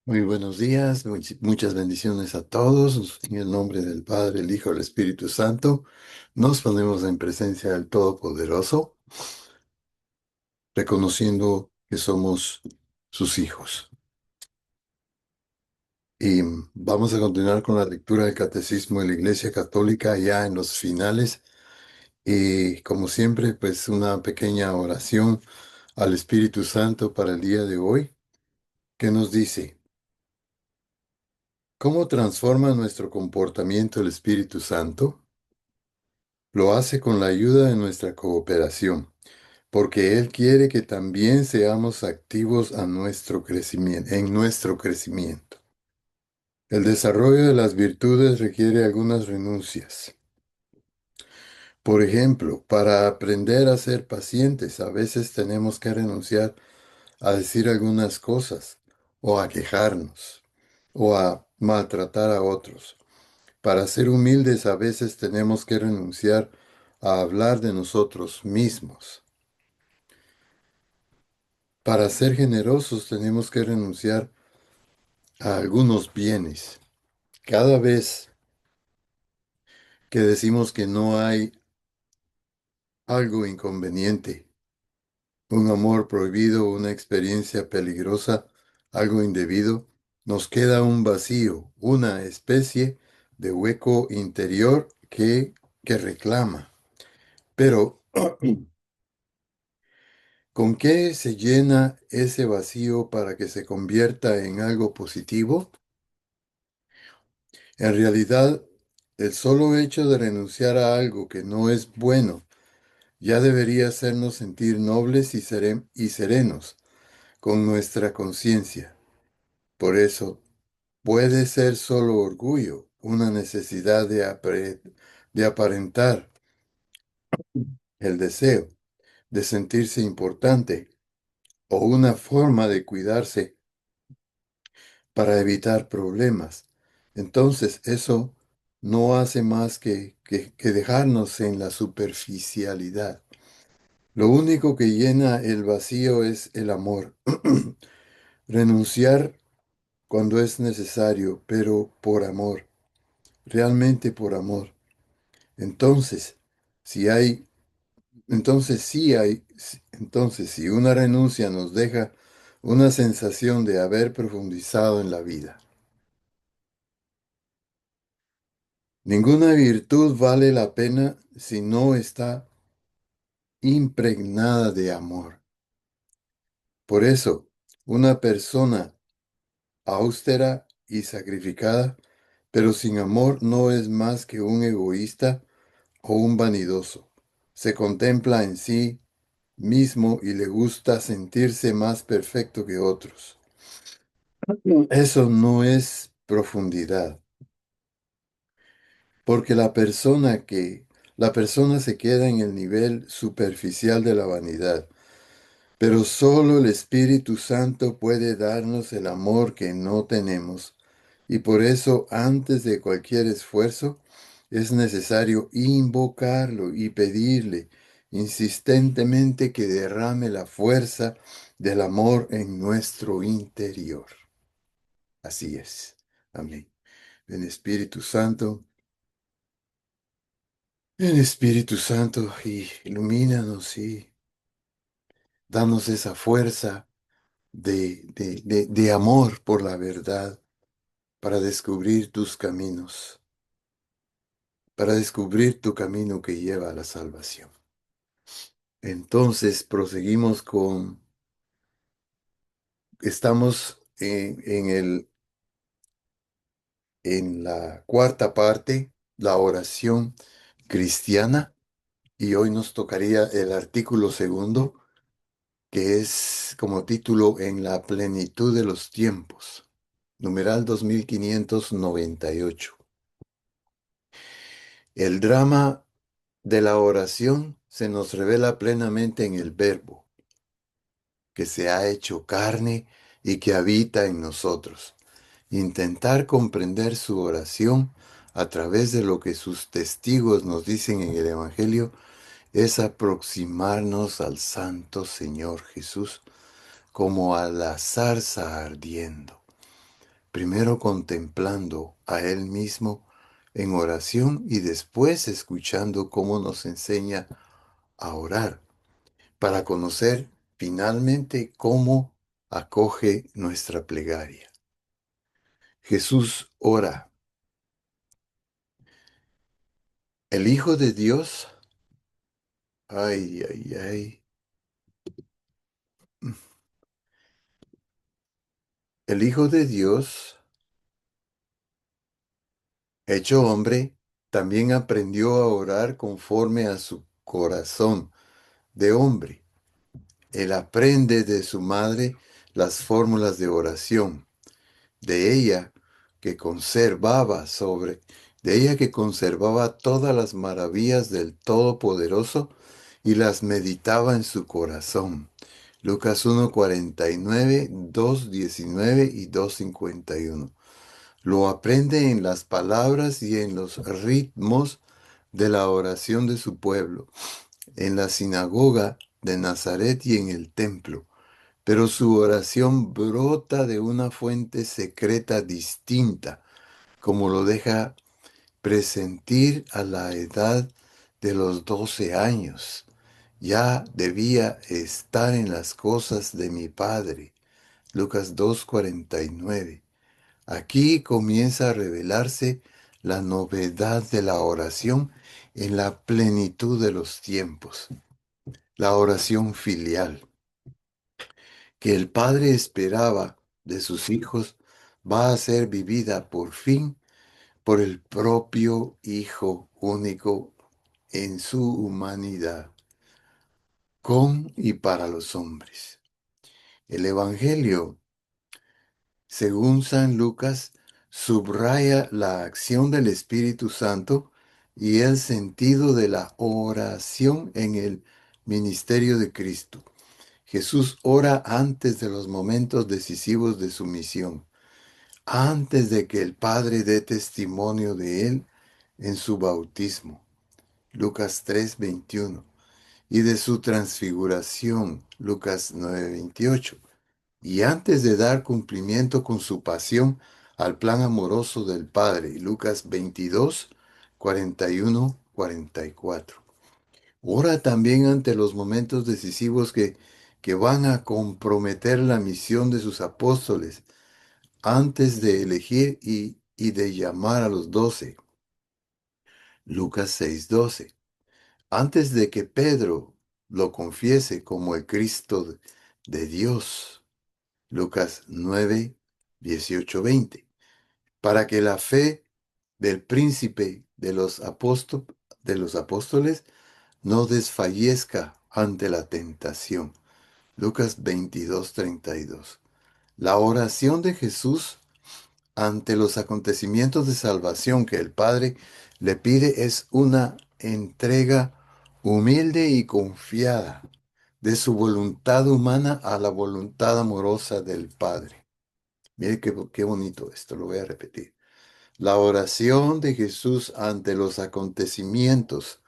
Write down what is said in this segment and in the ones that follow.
Muy buenos días, muchas bendiciones a todos. En el nombre del Padre, el Hijo y el Espíritu Santo, nos ponemos en presencia del Todopoderoso, reconociendo que somos sus hijos. Y vamos a continuar con la lectura del Catecismo de la Iglesia Católica ya en los finales. Y como siempre, pues una pequeña oración al Espíritu Santo para el día de hoy, que nos dice: ¿cómo transforma nuestro comportamiento el Espíritu Santo? Lo hace con la ayuda de nuestra cooperación, porque Él quiere que también seamos activos en nuestro crecimiento. El desarrollo de las virtudes requiere algunas renuncias. Por ejemplo, para aprender a ser pacientes, a veces tenemos que renunciar a decir algunas cosas, o a quejarnos, o a maltratar a otros. Para ser humildes, a veces tenemos que renunciar a hablar de nosotros mismos. Para ser generosos tenemos que renunciar a algunos bienes. Cada vez que decimos que no hay algo inconveniente, un amor prohibido, una experiencia peligrosa, algo indebido, nos queda un vacío, una especie de hueco interior que reclama. Pero, ¿con qué se llena ese vacío para que se convierta en algo positivo? En realidad, el solo hecho de renunciar a algo que no es bueno ya debería hacernos sentir nobles y serenos con nuestra conciencia. Por eso, puede ser solo orgullo, una necesidad de aparentar, el deseo de sentirse importante o una forma de cuidarse para evitar problemas. Entonces, eso no hace más que dejarnos en la superficialidad. Lo único que llena el vacío es el amor. Renunciar cuando es necesario, pero por amor, realmente por amor. Entonces, si hay, entonces si una renuncia nos deja una sensación de haber profundizado en la vida. Ninguna virtud vale la pena si no está impregnada de amor. Por eso, una persona austera y sacrificada, pero sin amor no es más que un egoísta o un vanidoso. Se contempla en sí mismo y le gusta sentirse más perfecto que otros. Eso no es profundidad, porque la persona se queda en el nivel superficial de la vanidad. Pero solo el Espíritu Santo puede darnos el amor que no tenemos, y por eso antes de cualquier esfuerzo es necesario invocarlo y pedirle insistentemente que derrame la fuerza del amor en nuestro interior. Así es. Amén. Ven Espíritu Santo, y ilumínanos y danos esa fuerza de amor por la verdad, para descubrir tus caminos, para descubrir tu camino que lleva a la salvación. Entonces proseguimos estamos en la cuarta parte, la oración cristiana, y hoy nos tocaría el artículo segundo, que es como título En la plenitud de los tiempos, numeral 2598. El drama de la oración se nos revela plenamente en el Verbo, que se ha hecho carne y que habita en nosotros. Intentar comprender su oración a través de lo que sus testigos nos dicen en el Evangelio es aproximarnos al Santo Señor Jesús como a la zarza ardiendo. primero contemplando a Él mismo en oración y después escuchando cómo nos enseña a orar, para conocer finalmente cómo acoge nuestra plegaria. Jesús ora. El Hijo de Dios, ay, ay, ay, el Hijo de Dios, hecho hombre, también aprendió a orar conforme a su corazón de hombre. Él aprende de su madre las fórmulas de oración, de ella que conservaba sobre, de ella que conservaba todas las maravillas del Todopoderoso y las meditaba en su corazón. Lucas 1:49, 2:19 y 2:51. Lo aprende en las palabras y en los ritmos de la oración de su pueblo, en la sinagoga de Nazaret y en el templo. Pero su oración brota de una fuente secreta distinta, como lo deja presentir a la edad de los 12 años. Ya debía estar en las cosas de mi Padre. Lucas 2:49. Aquí comienza a revelarse la novedad de la oración en la plenitud de los tiempos, la oración filial, que el Padre esperaba de sus hijos, va a ser vivida por fin por el propio Hijo único en su humanidad, con y para los hombres. El Evangelio, según San Lucas, subraya la acción del Espíritu Santo y el sentido de la oración en el ministerio de Cristo. Jesús ora antes de los momentos decisivos de su misión, antes de que el Padre dé testimonio de él en su bautismo. Lucas 3:21. Y de su transfiguración. Lucas 9:28. Y antes de dar cumplimiento con su pasión al plan amoroso del Padre. Lucas 22:41-44. Ora también ante los momentos decisivos que van a comprometer la misión de sus apóstoles antes de elegir y de llamar a los 12. Lucas 6:12. Antes de que Pedro lo confiese como el Cristo de Dios. Lucas 9:18-20. Para que la fe del príncipe de los apóstoles no desfallezca ante la tentación. Lucas 22:32. La oración de Jesús ante los acontecimientos de salvación que el Padre le pide es una entrega humilde y confiada de su voluntad humana a la voluntad amorosa del Padre. Mire qué bonito esto, lo voy a repetir. La oración de Jesús ante los acontecimientos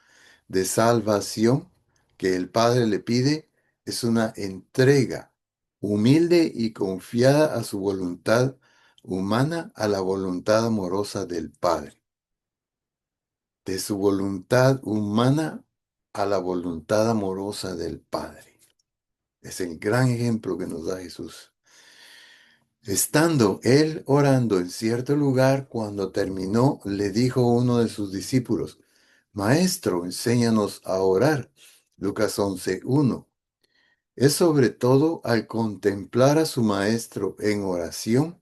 de salvación que el Padre le pide es una entrega humilde y confiada a su voluntad humana, a la voluntad amorosa del Padre. De su voluntad humana a la voluntad amorosa del Padre. Es el gran ejemplo que nos da Jesús. Estando él orando en cierto lugar, cuando terminó, le dijo uno de sus discípulos: Maestro, enséñanos a orar. Lucas 11:1. Es sobre todo al contemplar a su maestro en oración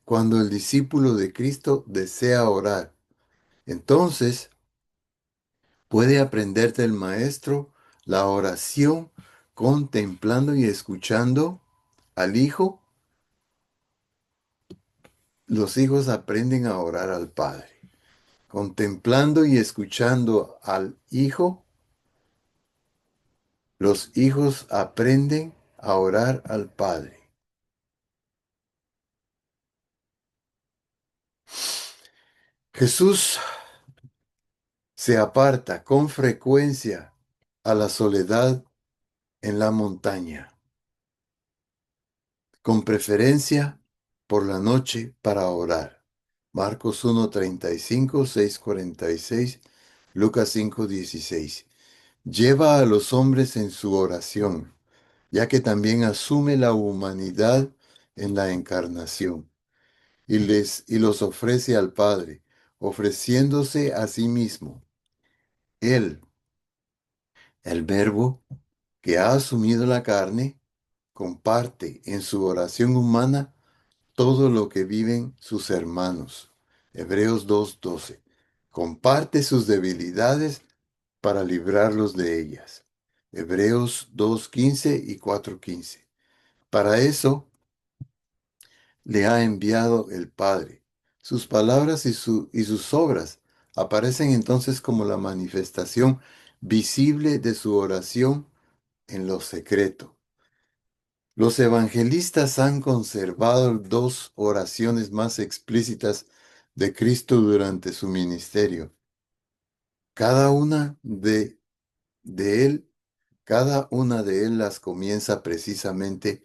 cuando el discípulo de Cristo desea orar. Entonces puede aprender del maestro la oración contemplando y escuchando al Hijo. Los hijos aprenden a orar al Padre. Contemplando y escuchando al Hijo, los hijos aprenden a orar al Padre. Jesús se aparta con frecuencia a la soledad en la montaña, con preferencia por la noche para orar. Marcos 1:35, 6:46, Lucas 5:16. Lleva a los hombres en su oración, ya que también asume la humanidad en la encarnación, y los ofrece al Padre, ofreciéndose a sí mismo. Él, el Verbo, que ha asumido la carne, comparte en su oración humana todo lo que viven sus hermanos. Hebreos 2:12. Comparte sus debilidades para librarlos de ellas. Hebreos 2:15 y 4:15. Para eso le ha enviado el Padre. Sus palabras y sus obras aparecen entonces como la manifestación visible de su oración en lo secreto. Los evangelistas han conservado dos oraciones más explícitas de Cristo durante su ministerio. Cada una de él, cada una de él las comienza precisamente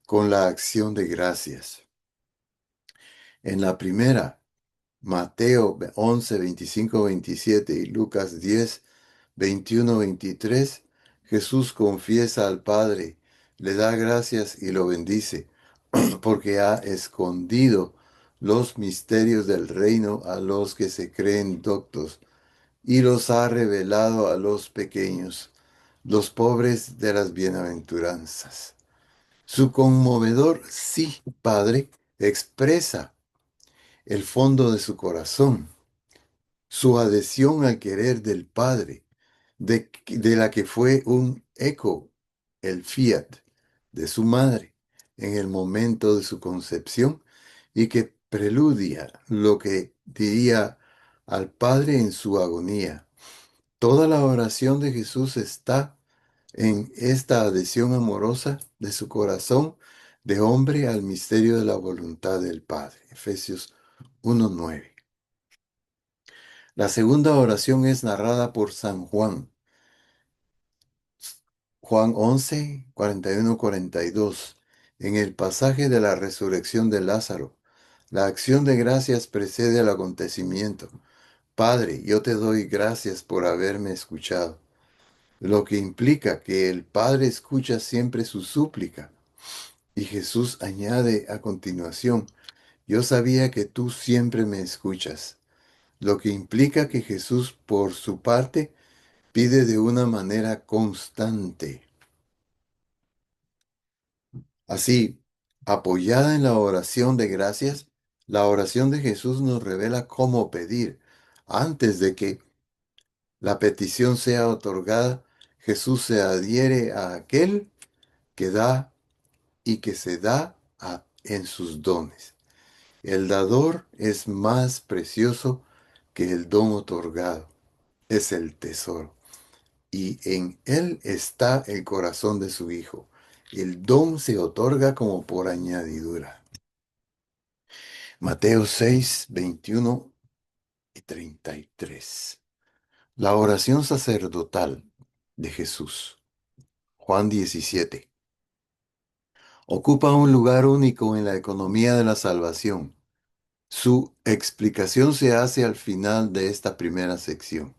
con la acción de gracias. En la primera, Mateo 11, 25, 27 y Lucas 10, 21, 23, Jesús confiesa al Padre, le da gracias y lo bendice, porque ha escondido los misterios del reino a los que se creen doctos, y los ha revelado a los pequeños, los pobres de las bienaventuranzas. Su conmovedor sí, Padre, expresa el fondo de su corazón, su adhesión al querer del Padre, de la que fue un eco, el fiat, de su madre en el momento de su concepción y que preludia lo que diría al Padre en su agonía. Toda la oración de Jesús está en esta adhesión amorosa de su corazón de hombre al misterio de la voluntad del Padre. Efesios 1:9. La segunda oración es narrada por San Juan. Juan 11, 41, 42. En el pasaje de la resurrección de Lázaro, la acción de gracias precede al acontecimiento. Padre, yo te doy gracias por haberme escuchado, lo que implica que el Padre escucha siempre su súplica. Y Jesús añade a continuación, yo sabía que tú siempre me escuchas, lo que implica que Jesús, por su parte, pide de una manera constante. Así, apoyada en la oración de gracias, la oración de Jesús nos revela cómo pedir. Antes de que la petición sea otorgada, Jesús se adhiere a aquel que da y que se da en sus dones. El dador es más precioso que el don otorgado. Es el tesoro. Y en él está el corazón de su Hijo. El don se otorga como por añadidura. Mateo 6, 21 y 33. La oración sacerdotal de Jesús. Juan 17. Ocupa un lugar único en la economía de la salvación. Su explicación se hace al final de esta primera sección.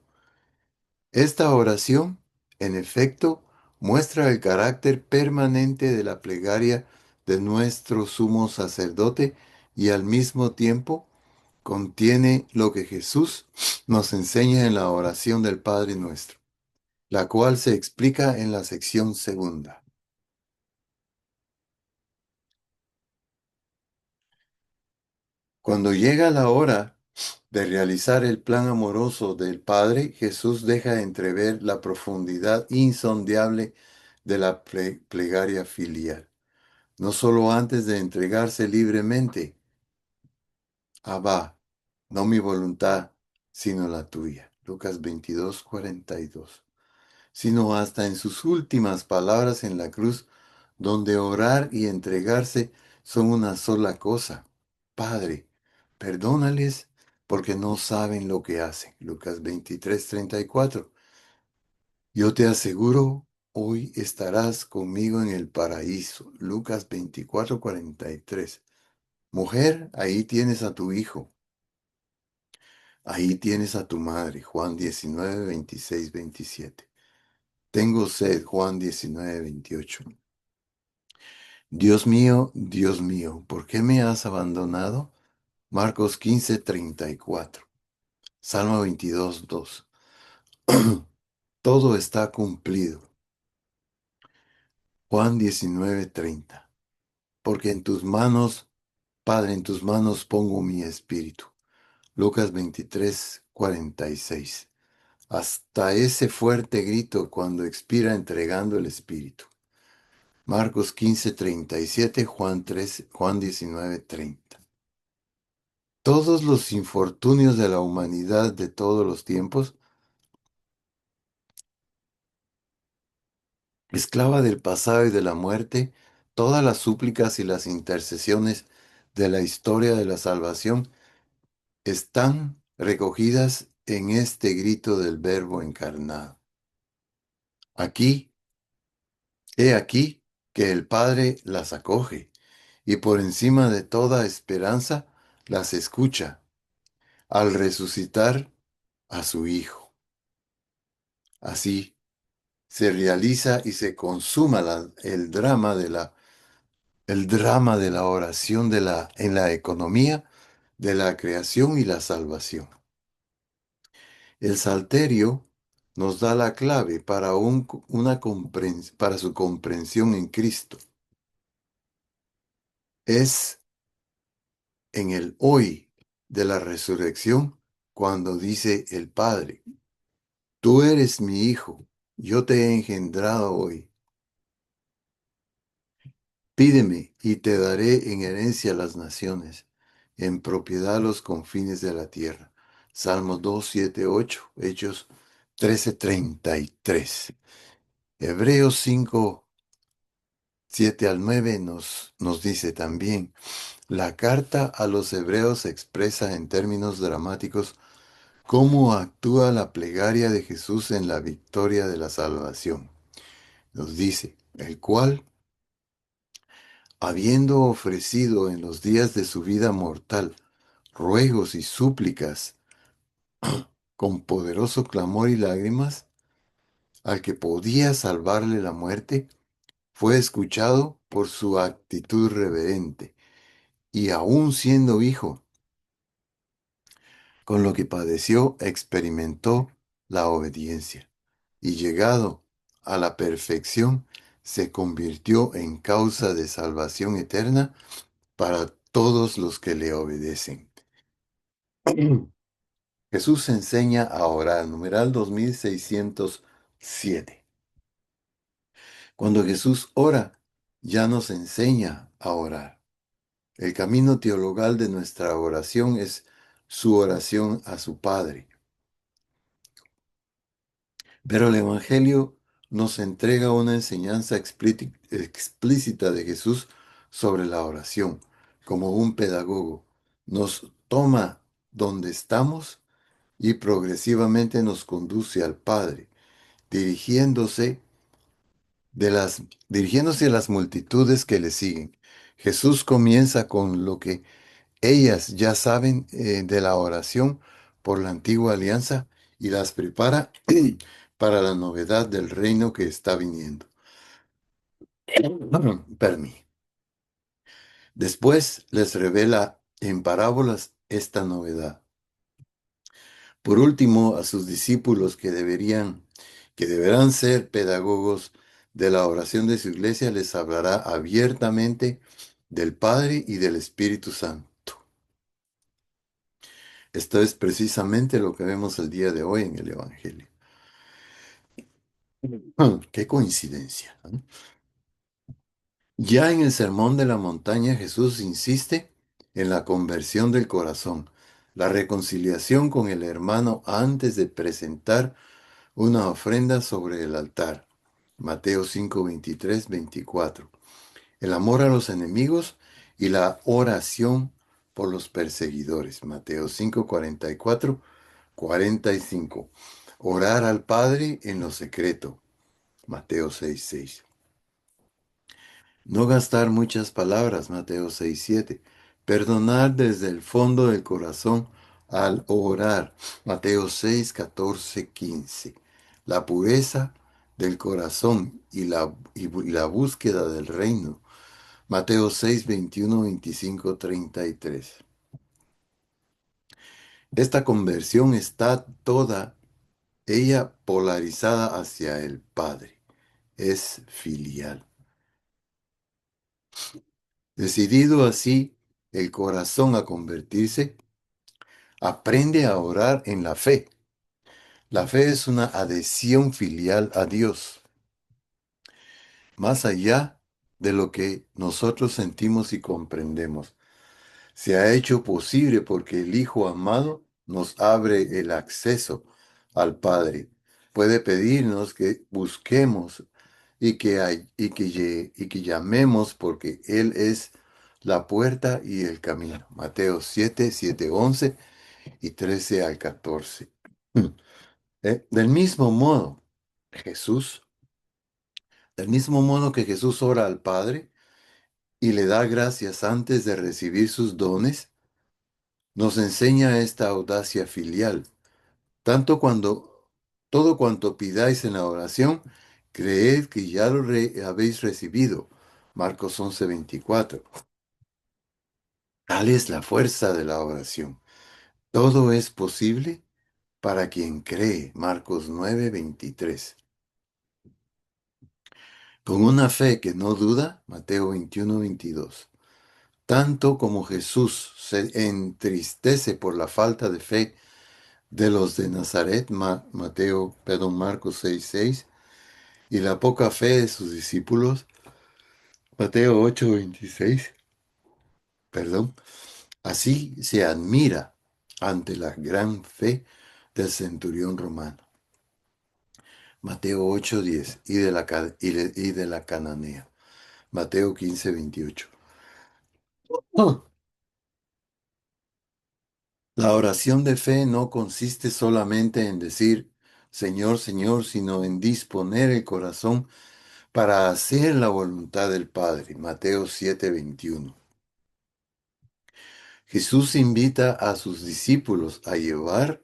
Esta oración, en efecto, muestra el carácter permanente de la plegaria de nuestro sumo sacerdote y al mismo tiempo contiene lo que Jesús nos enseña en la oración del Padre Nuestro, la cual se explica en la sección segunda. Cuando llega la hora de realizar el plan amoroso del Padre, Jesús deja entrever la profundidad insondiable de la plegaria filial. No solo antes de entregarse libremente, Abba, no mi voluntad, sino la tuya. Lucas 22:42. Sino hasta en sus últimas palabras en la cruz, donde orar y entregarse son una sola cosa. Padre, perdónales porque no saben lo que hacen. Lucas 23:34. Yo te aseguro, hoy estarás conmigo en el paraíso. Lucas 24:43. Mujer, ahí tienes a tu hijo, ahí tienes a tu madre. Juan 19, 26, 27. Tengo sed. Juan 19, 28. Dios mío, ¿por qué me has abandonado? Marcos 15, 34. Salmo 22, 2. Todo está cumplido. Juan 19, 30. Porque en tus manos, Padre, en tus manos pongo mi espíritu. Lucas 23, 46. Hasta ese fuerte grito cuando expira entregando el espíritu. Marcos 15, 37. Juan 19, 30. Todos los infortunios de la humanidad de todos los tiempos, esclava del pasado y de la muerte, todas las súplicas y las intercesiones de la historia de la salvación están recogidas en este grito del Verbo encarnado. Aquí, he aquí que el Padre las acoge y por encima de toda esperanza las escucha al resucitar a su Hijo. Así se realiza y se consuma el drama de la oración en la economía de la creación y la salvación. El Salterio nos da la clave para, para su comprensión en Cristo. Es en el hoy de la resurrección cuando dice el Padre, tú eres mi Hijo, yo te he engendrado hoy. Pídeme y te daré en herencia las naciones, en propiedad los confines de la tierra. Salmos 2, 7, 8, Hechos 13, 33. Hebreos 5, 7 al 9 nos dice también, la carta a los hebreos expresa en términos dramáticos cómo actúa la plegaria de Jesús en la victoria de la salvación. Nos dice, el cual, habiendo ofrecido en los días de su vida mortal ruegos y súplicas con poderoso clamor y lágrimas, al que podía salvarle la muerte, fue escuchado por su actitud reverente, y aun siendo hijo, con lo que padeció, experimentó la obediencia, y llegado a la perfección, se convirtió en causa de salvación eterna para todos los que le obedecen. Jesús enseña a orar, numeral 2607. Cuando Jesús ora, ya nos enseña a orar. El camino teologal de nuestra oración es su oración a su Padre. Pero el Evangelio nos entrega una enseñanza explícita de Jesús sobre la oración, como un pedagogo. Nos toma donde estamos y progresivamente nos conduce al Padre, dirigiéndose, dirigiéndose a las multitudes que le siguen. Jesús comienza con lo que ellas ya saben de la oración por la antigua alianza y las prepara para la novedad del reino que está viniendo. Permí. Después les revela en parábolas esta novedad. Por último, a sus discípulos que deberán ser pedagogos de la oración de su iglesia, les hablará abiertamente del Padre y del Espíritu Santo. Esto es precisamente lo que vemos el día de hoy en el Evangelio. Qué coincidencia, ¿no? Ya en el Sermón de la Montaña, Jesús insiste en la conversión del corazón, la reconciliación con el hermano antes de presentar una ofrenda sobre el altar. Mateo 5, 23, 24. El amor a los enemigos y la oración por los perseguidores. Mateo 5, 44, 45. Orar al Padre en lo secreto. Mateo 6, 6. No gastar muchas palabras. Mateo 6, 7. Perdonar desde el fondo del corazón al orar. Mateo 6, 14, 15. La pureza del corazón y la búsqueda del reino. Mateo 6, 21, 25, 33. Esta conversión está toda ella polarizada hacia el Padre. Es filial. Decidido así el corazón a convertirse, aprende a orar en la fe. La fe es una adhesión filial a Dios, más allá de lo que nosotros sentimos y comprendemos. Se ha hecho posible porque el Hijo amado nos abre el acceso al Padre. Puede pedirnos que busquemos y que llamemos porque Él es la puerta y el camino. Mateo 7, 7, 11 y 13 al 14. Del mismo modo, Jesús, del mismo modo que Jesús ora al Padre y le da gracias antes de recibir sus dones, nos enseña esta audacia filial. Tanto cuando todo cuanto pidáis en la oración, creed que ya lo habéis recibido. Marcos 11:24. Tal es la fuerza de la oración. Todo es posible para quien cree. Marcos 9:23. Con una fe que no duda. Mateo 21:22. Tanto como Jesús se entristece por la falta de fe de los de Nazaret, Marcos 6:6, y la poca fe de sus discípulos, Mateo 8:26, perdón, así se admira ante la gran fe del centurión romano. Mateo 8:10, y de la cananea. Mateo 15:28. Oh. La oración de fe no consiste solamente en decir Señor, Señor, sino en disponer el corazón para hacer la voluntad del Padre. Mateo 7:21. Jesús invita a sus discípulos a llevar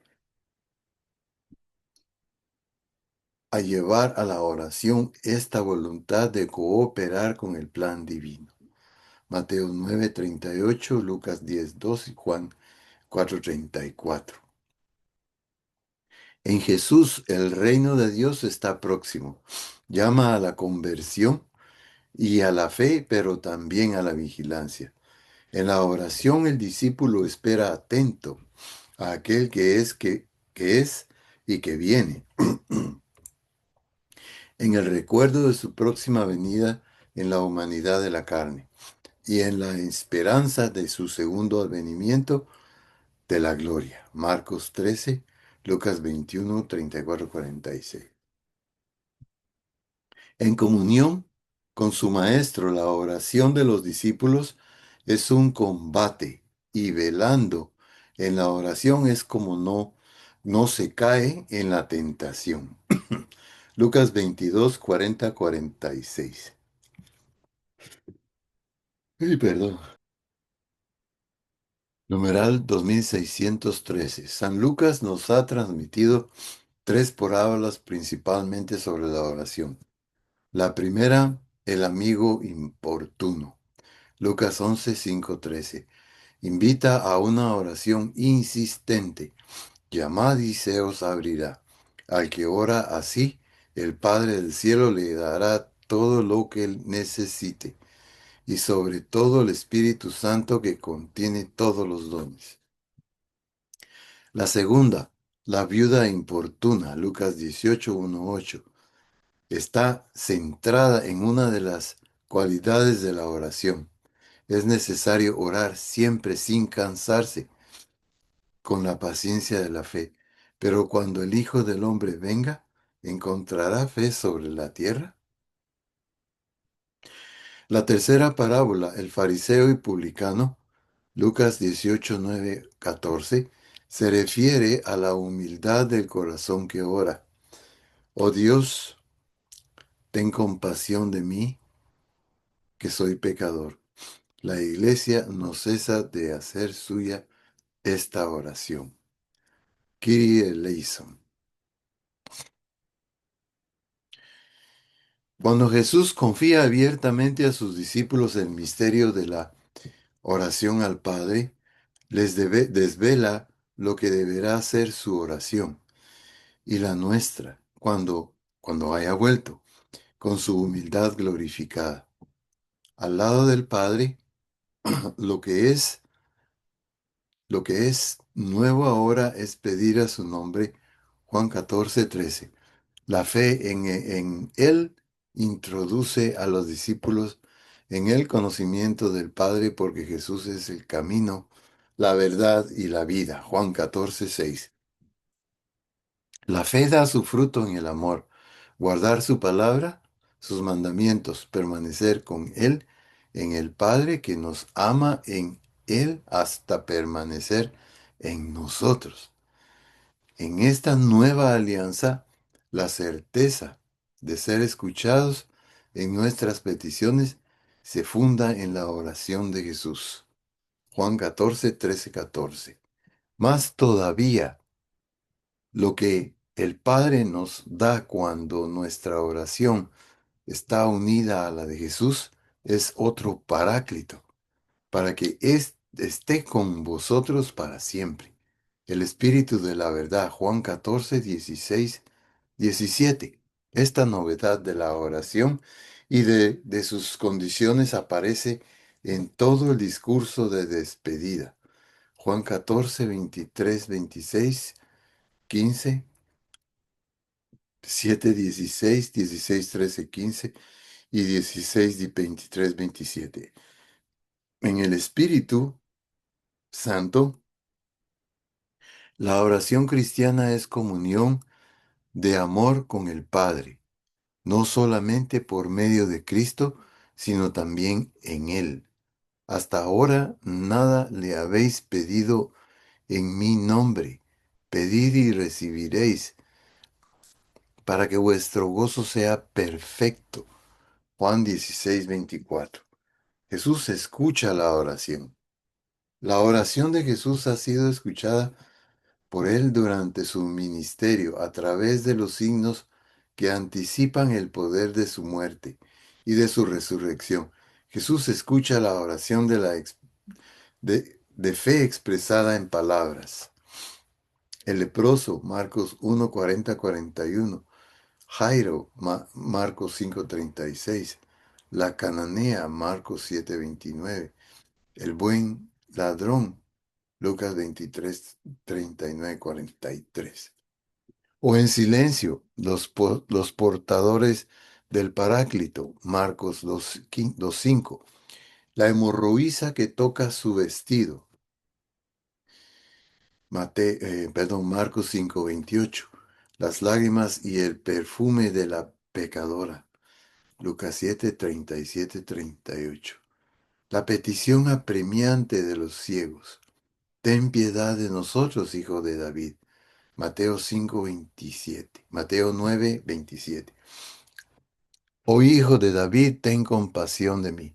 a la oración esta voluntad de cooperar con el plan divino. Mateo 9:38, Lucas 10:2 y Juan 4:34. En Jesús el reino de Dios está próximo. Llama a la conversión y a la fe, pero también a la vigilancia. En la oración el discípulo espera atento a aquel que es y que viene, en el recuerdo de su próxima venida en la humanidad de la carne y en la esperanza de su segundo advenimiento de la gloria. Marcos 13, Lucas 21, 34, 46. En comunión con su Maestro, la oración de los discípulos es un combate y velando en la oración es como no se cae en la tentación. Lucas 22, 40, 46. Ay, perdón. Numeral 2613. San Lucas nos ha transmitido tres parábolas principalmente sobre la oración. La primera, el amigo importuno. Lucas 11, 5, 13. Invita a una oración insistente. Llamad y se os abrirá. Al que ora así, el Padre del cielo le dará todo lo que él necesite, y sobre todo el Espíritu Santo que contiene todos los dones. La segunda, la viuda importuna, Lucas 18, 1, 8, está centrada en una de las cualidades de la oración. Es necesario orar siempre sin cansarse, con la paciencia de la fe. Pero cuando el Hijo del Hombre venga, ¿encontrará fe sobre la tierra? La tercera parábola, el fariseo y publicano, Lucas 18, 9, 14, se refiere a la humildad del corazón que ora. Oh Dios, ten compasión de mí, que soy pecador. La Iglesia no cesa de hacer suya esta oración. Kyrie eleison. Cuando Jesús confía abiertamente a sus discípulos el misterio de la oración al Padre, desvela lo que deberá ser su oración y la nuestra cuando haya vuelto, con su humildad glorificada. Al lado del Padre, lo que es, lo que es nuevo ahora es pedir a su nombre, Juan 14:13. La fe en Él introduce a los discípulos en el conocimiento del Padre porque Jesús es el camino, la verdad y la vida. Juan 14:6. La fe da su fruto en el amor, guardar su palabra, sus mandamientos, permanecer con Él, en el Padre que nos ama en Él hasta permanecer en nosotros. En esta nueva alianza, la certeza de ser escuchados en nuestras peticiones se funda en la oración de Jesús. Juan 14:13-14. Más todavía, lo que el Padre nos da cuando nuestra oración está unida a la de Jesús es otro paráclito, para que esté con vosotros para siempre. El Espíritu de la verdad, Juan 14:16-17. Esta novedad de la oración y de sus condiciones aparece en todo el discurso de despedida. Juan 14:23-26, 15, 7:16, 16:13-15 y 16:23-27. En el Espíritu Santo, la oración cristiana es comunión de amor con el Padre, no solamente por medio de Cristo, sino también en Él. Hasta ahora nada le habéis pedido en mi nombre. Pedid y recibiréis, para que vuestro gozo sea perfecto. Juan 16:24. Jesús escucha la oración. La oración de Jesús ha sido escuchada por él durante su ministerio a través de los signos que anticipan el poder de su muerte y de su resurrección. Jesús escucha la oración de fe expresada en palabras. El leproso, Marcos 1:40-41. Jairo, Marcos 5:36. La cananea, Marcos 7:29. El buen ladrón, Lucas 23:39-43. O en silencio, los portadores del Paráclito, Marcos 2:5. La hemorroísa que toca su vestido, Marcos 5:28. Las lágrimas y el perfume de la pecadora, Lucas 7:37-38. La petición apremiante de los ciegos. Ten piedad de nosotros, hijo de David. Mateo 5:27. Mateo 9:27. Oh hijo de David, ten compasión de mí.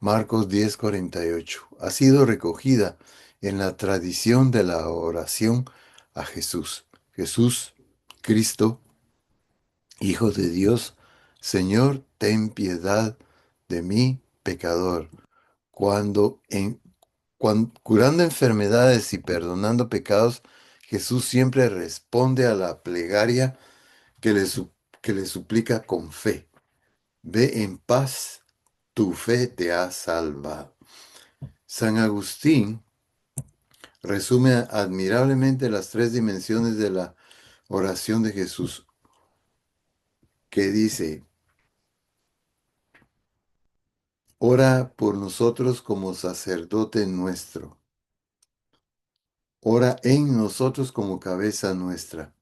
Marcos 10:48. Ha sido recogida en la tradición de la oración a Jesús. Jesús, Cristo, Hijo de Dios, Señor, ten piedad de mí, pecador. Curando enfermedades y perdonando pecados, Jesús siempre responde a la plegaria que le suplica con fe. Ve en paz, tu fe te ha salvado. San Agustín resume admirablemente las tres dimensiones de la oración de Jesús, que dice: ora por nosotros como sacerdote nuestro, ora en nosotros como cabeza nuestra.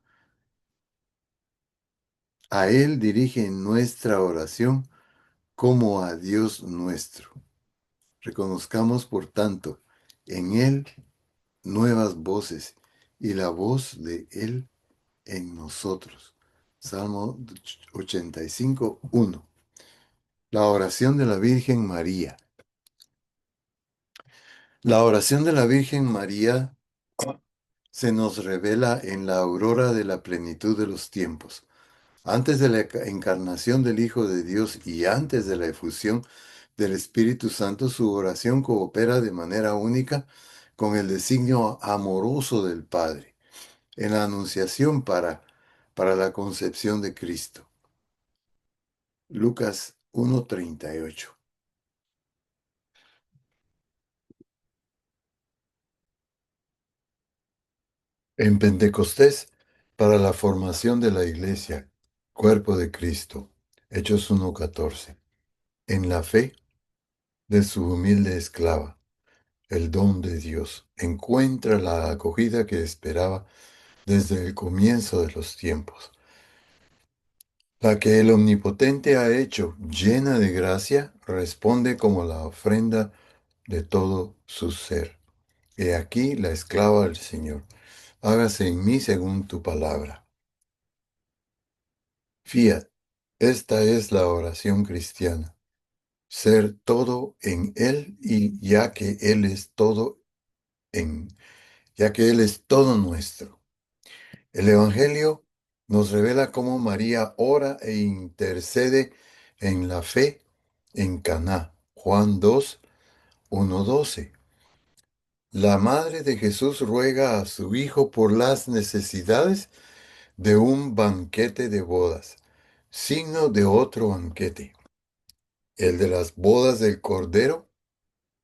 A Él dirige nuestra oración como a Dios nuestro. Reconozcamos, por tanto, en Él nuevas voces y la voz de Él en nosotros. Salmo 85:1. La oración de la Virgen María. La oración de la Virgen María se nos revela en la aurora de la plenitud de los tiempos. Antes de la encarnación del Hijo de Dios y antes de la efusión del Espíritu Santo, su oración coopera de manera única con el designio amoroso del Padre en la anunciación para la concepción de Cristo. Lucas 1:38. En Pentecostés, para la formación de la Iglesia, cuerpo de Cristo. Hechos 1:14. En la fe de su humilde esclava, el don de Dios encuentra la acogida que esperaba desde el comienzo de los tiempos. La que el Omnipotente ha hecho llena de gracia, responde como la ofrenda de todo su ser. He aquí la esclava del Señor. Hágase en mí según tu palabra. Fiat, esta es la oración cristiana. Ser todo en Él y ya que Él es todo nuestro. El Evangelio nos revela cómo María ora e intercede en la fe en Caná. Juan 2, 1:12. La madre de Jesús ruega a su hijo por las necesidades de un banquete de bodas, signo de otro banquete, el de las bodas del Cordero,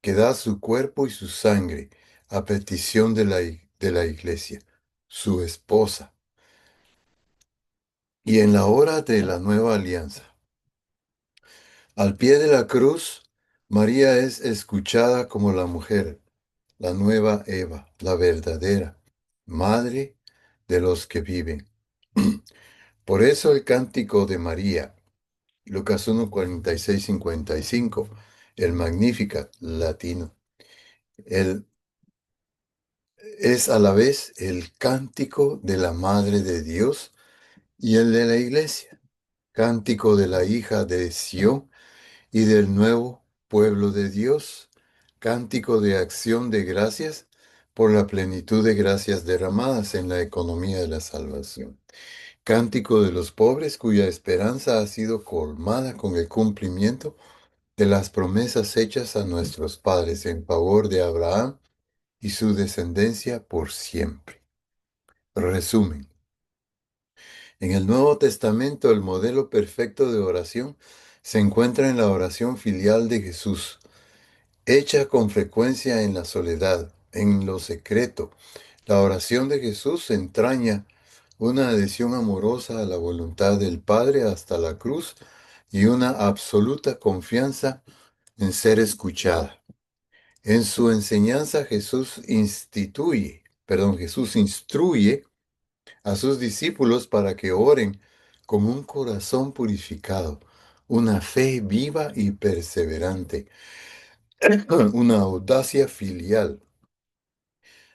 que da su cuerpo y su sangre a petición de la iglesia, su esposa. Y en la hora de la nueva alianza, al pie de la cruz, María es escuchada como la mujer, la nueva Eva, la verdadera, madre de los que viven. Por eso el cántico de María, Lucas 1:46-55, el Magnificat latino, el, es a la vez el cántico de la Madre de Dios y el de la Iglesia, cántico de la hija de Sión y del nuevo pueblo de Dios, cántico de acción de gracias por la plenitud de gracias derramadas en la economía de la salvación. Cántico de los pobres cuya esperanza ha sido colmada con el cumplimiento de las promesas hechas a nuestros padres en favor de Abraham y su descendencia por siempre. Resumen. En el Nuevo Testamento el modelo perfecto de oración se encuentra en la oración filial de Jesús, hecha con frecuencia en la soledad, en lo secreto. La oración de Jesús entraña una adhesión amorosa a la voluntad del Padre hasta la cruz y una absoluta confianza en ser escuchada. En su enseñanza Jesús instruye a sus discípulos para que oren con un corazón purificado, una fe viva y perseverante, una audacia filial.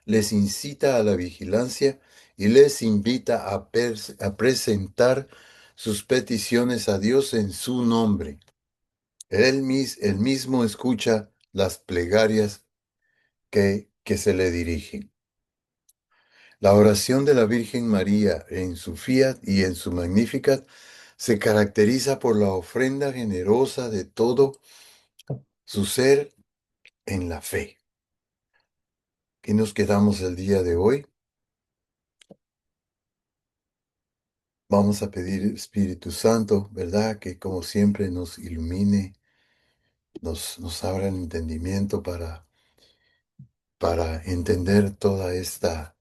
Les incita a la vigilancia y les invita a presentar sus peticiones a Dios en su nombre. Él mismo escucha las plegarias que se le dirigen. La oración de la Virgen María en su Fiat y en su Magnificat se caracteriza por la ofrenda generosa de todo su ser en la fe. ¿Qué nos quedamos el día de hoy? Vamos a pedir Espíritu Santo, ¿verdad? Que como siempre nos ilumine, nos abra el entendimiento para entender toda esta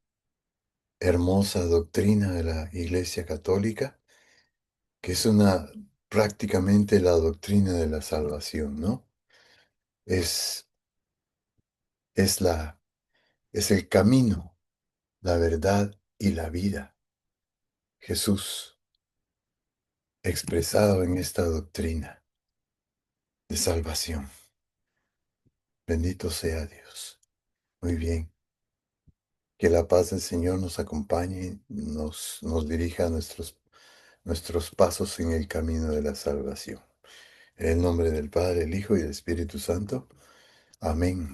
hermosa doctrina de la Iglesia Católica, que es prácticamente la doctrina de la salvación, ¿no? Es, es es el camino, la verdad y la vida. Jesús, expresado en esta doctrina de salvación. Bendito sea Dios. Muy bien. Que la paz del Señor nos acompañe, nos dirija a nuestros pasos en el camino de la salvación. En el nombre del Padre, el Hijo y el Espíritu Santo. Amén.